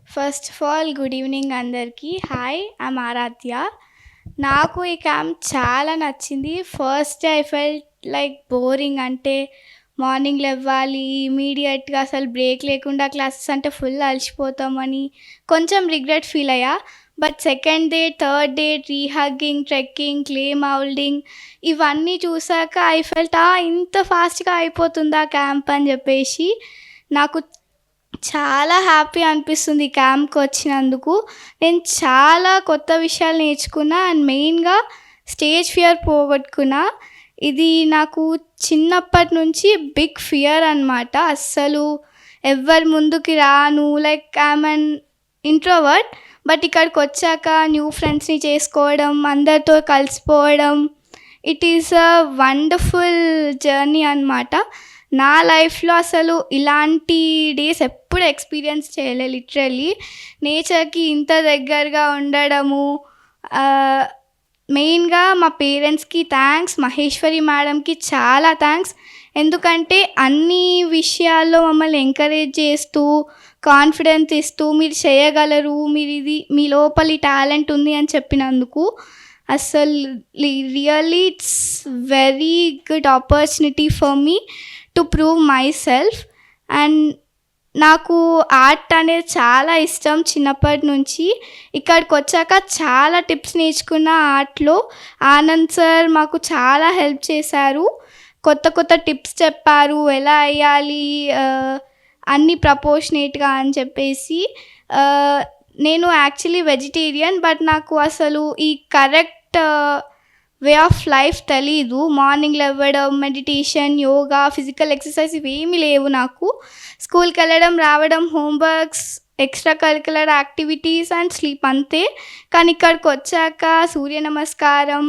First of all good evening అందరికీ. Hi, I'm ఆరాధ్య. నాకు ఈ క్యాంప్ చాలా నచ్చింది. First day I felt like boring. అంటే మార్నింగ్ లెవ్వాలి, ఇమీడియట్‌గా అసలు బ్రేక్ లేకుండా క్లాసెస్ అంటే ఫుల్ అలసిపోతామని కొంచెం రిగ్రెట్ ఫీల్ అయ్యా. But second day, third day tree hugging, trekking, clay moulding ఇవన్నీ చూసాక ఐ ఫెల్ట్ ఇంత ఫాస్ట్‌గా అయిపోతుందా క్యాంప్ అని చెప్పేసి నాకు చాలా హ్యాపీ అనిపిస్తుంది ఈ క్యాంప్‌కి వచ్చినందుకు. నేను చాలా కొత్త విషయాలు నేర్చుకున్నా అండ్ మెయిన్‌గా స్టేజ్ ఫియర్ పోగొట్టుకున్నా. ఇది నాకు చిన్నప్పటి నుంచి బిగ్ ఫియర్ అనమాట. అస్సలు ఎవ్వరి ముందుకి రాను. Like I'm an introvert. But ఇక్కడికి వచ్చాక న్యూ ఫ్రెండ్స్‌ని చేసుకోవడం, అందరితో కలిసిపోవడం, it is a wonderful journey అనమాట. నా లైఫ్‌లో అసలు ఇలాంటి డేస్ ఎప్పుడు ఎక్స్‌పీరియన్స్ చేయలే లిటరల్లీ. నేచర్‌కి ఇంత దగ్గరగా ఉండడము, మెయిన్‌గా మా పేరెంట్స్‌కి థ్యాంక్స్, మహేశ్వరి మేడంకి చాలా థ్యాంక్స్. ఎందుకంటే అన్ని విషయాల్లో మమ్మల్ని ఎంకరేజ్ చేస్తూ, కాన్ఫిడెన్స్ ఇస్తూ మీరు చేయగలరు, మీరిది మీ లోపల ఈ టాలెంట్ ఉంది అని చెప్పినందుకు. అస్సలు really it's very good opportunity for me to prove my self. And నాకు ఆర్ట్ అనేది చాలా ఇష్టం చిన్నప్పటి నుంచి. ఇక్కడికి వచ్చాక చాలా టిప్స్ నేర్చుకున్న ఆర్ట్‌లో. ఆనంద్ సార్ మాకు చాలా హెల్ప్ చేశారు. కొత్త కొత్త టిప్స్ చెప్పారు, ఎలా వేయాలి అన్నీ ప్రపోర్షనేట్‌గా అని చెప్పేసి. నేను యాక్చువల్లీ వెజిటేరియన్. బట్ నాకు అసలు ఈ కరెక్ట్ వే ఆఫ్ లైఫ్ తెలీదు. మార్నింగ్ లేవడం, మెడిటేషన్, యోగా, ఫిజికల్ ఎక్సర్సైజ్ ఇవేమీ లేవు నాకు. స్కూల్కి వెళ్ళడం, రావడం, homeworks, extra curricular activities and sleep అంతే. కానీ ఇక్కడికి వచ్చాక సూర్య నమస్కారం,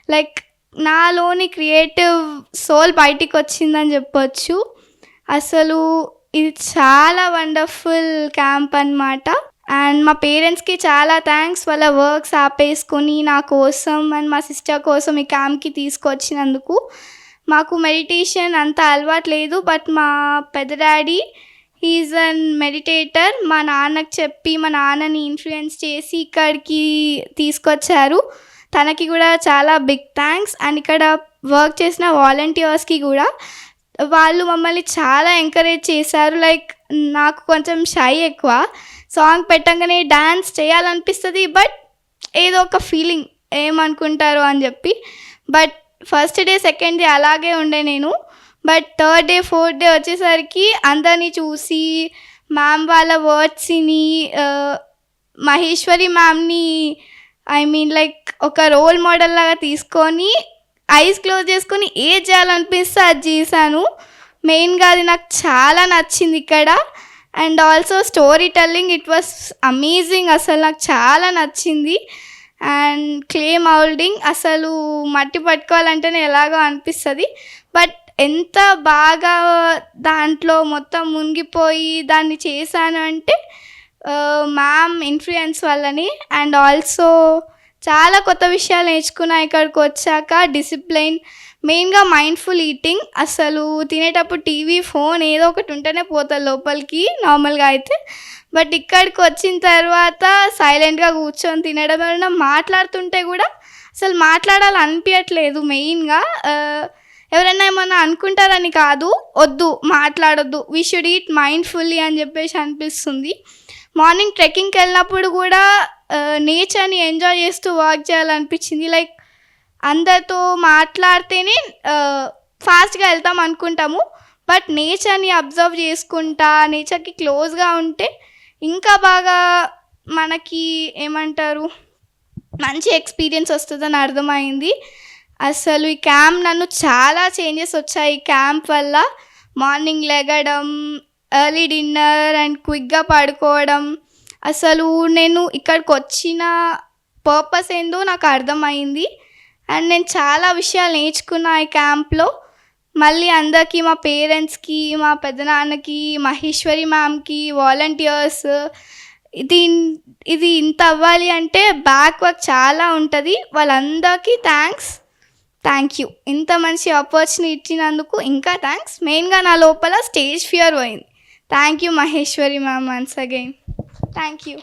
లైక్ నాలోని క్రియేటివ్ సోల్ బయటికి వచ్చిందని చెప్పొచ్చు. అసలు ఇది చాలా వండర్ఫుల్ క్యాంప్ అనమాట. అండ్ మా పేరెంట్స్‌కి చాలా థ్యాంక్స్. వాళ్ళ వర్క్స్ ఆపేసుకొని నా కోసం అండ్ మా సిస్టర్ కోసం ఈ క్యాంప్‌కి తీసుకొచ్చినందుకు. మాకు మెడిటేషన్ అంత అలవాటు లేదు. బట్ మా పెద్ద daddy he is an meditator. మా నాన్నకి చెప్పి మా నాన్నని ఇన్ఫ్లుయెన్స్ చేసి ఇక్కడికి తీసుకొచ్చారు. తనకి కూడా చాలా బిగ్ థ్యాంక్స్. అండ్ ఇక్కడ వర్క్ చేసిన వాలంటీర్స్‌కి కూడా. వాళ్ళు మమ్మల్ని చాలా ఎంకరేజ్ చేశారు. లైక్ నాకు కొంచెం షై ఎక్కువ. సాంగ్ పెట్టంగానే డాన్స్ చేయాలనిపిస్తుంది. బట్ ఏదో ఒక ఫీలింగ్, ఏమనుకుంటారో అని చెప్పి. But first day, second day అలాగే ఉండే నేను. But third day, fourth day వచ్చేసరికి అందరినీ చూసి, మ్యామ్ వాళ్ళ వర్డ్స్ని, మహేశ్వరి మ్యామ్ని ఐ మీన్ లైక్ ఒక రోల్ మోడల్ లాగా తీసుకొని ఐస్ క్లోజ్ చేసుకొని ఏది చేయాలనిపిస్తే అది చేశాను. మెయిన్గా అది నాకు చాలా నచ్చింది ఇక్కడ. And also story telling, it was amazing. అసలు నాకు చాలా నచ్చింది. అండ్ క్లే మౌల్డింగ్, అసలు మట్టి పట్టుకోవాలంటేనే ఎలాగో అనిపిస్తుంది. బట్ ఎంత బాగా దాంట్లో మొత్తం మునిగిపోయి దాన్ని చేశాను అంటే మ్యామ్ ఇన్ఫ్లుయెన్స్ వల్లని. అండ్ ఆల్సో చాలా కొత్త విషయాలు నేర్చుకున్నా ఇక్కడికి వచ్చాక. డిసిప్లైన్, మెయిన్గా మైండ్ఫుల్ ఈటింగ్. అసలు తినేటప్పుడు టీవీ, ఫోన్ ఏదో ఒకటి ఉంటేనే పోతుంది లోపలికి నార్మల్గా అయితే. బట్ ఇక్కడికి వచ్చిన తర్వాత సైలెంట్గా కూర్చొని తినడం, ఏమైనా మాట్లాడుతుంటే కూడా అసలు మాట్లాడాలనిపించట్లేదు. మెయిన్గా ఎవరైనా ఏమన్నా అనుకుంటారని కాదు, వద్దు మాట్లాడొద్దు, వీ షుడ్ ఈట్ మైండ్ఫుల్లీ అని చెప్పేసి అనిపిస్తుంది. మార్నింగ్ ట్రెక్కింగ్కి వెళ్ళినప్పుడు కూడా నేచర్ని ఎంజాయ్ చేస్తూ వాక్ చేయాలనిపించింది. లైక్ అందరితో మాట్లాడితేనే ఫాస్ట్గా వెళ్తాం అనుకుంటాము. బట్ నేచర్ని అబ్జర్వ్ చేసుకుంటా, నేచర్కి క్లోజ్గా ఉంటే ఇంకా బాగా మనకి ఏమంటారు మంచి ఎక్స్పీరియన్స్ వస్తుందని అర్థమైంది. అసలు ఈ క్యాంప్ నన్ను చాలా చేంజెస్ వచ్చాయి. ఈ క్యాంప్ వల్ల మార్నింగ్ లెగడం, ఎర్లీ డిన్నర్ అండ్ క్విక్గా పడుకోవడం. అసలు నేను ఇక్కడికి వచ్చిన పర్పస్ ఏందో నాకు అర్థమైంది. అండ్ నేను చాలా విషయాలు నేర్చుకున్నా ఈ క్యాంప్లో. మళ్ళీ అందరికీ, మా పేరెంట్స్కి, మా పెద్దనాన్నకి, మహేశ్వరి మ్యామ్కి, వాలంటీర్స్, ఇది ఇంత అవ్వాలి అంటే బ్యాక్ వర్క్ చాలా ఉంటుంది. వాళ్ళందరికీ థ్యాంక్ యూ. ఇంత మంచి ఆపర్చునిటీ ఇచ్చినందుకు ఇంకా థ్యాంక్స్. మెయిన్గా నా లోపల స్టేజ్ ఫియర్ పోయింది. Thank you Maheshwari ma'am once again. Thank you.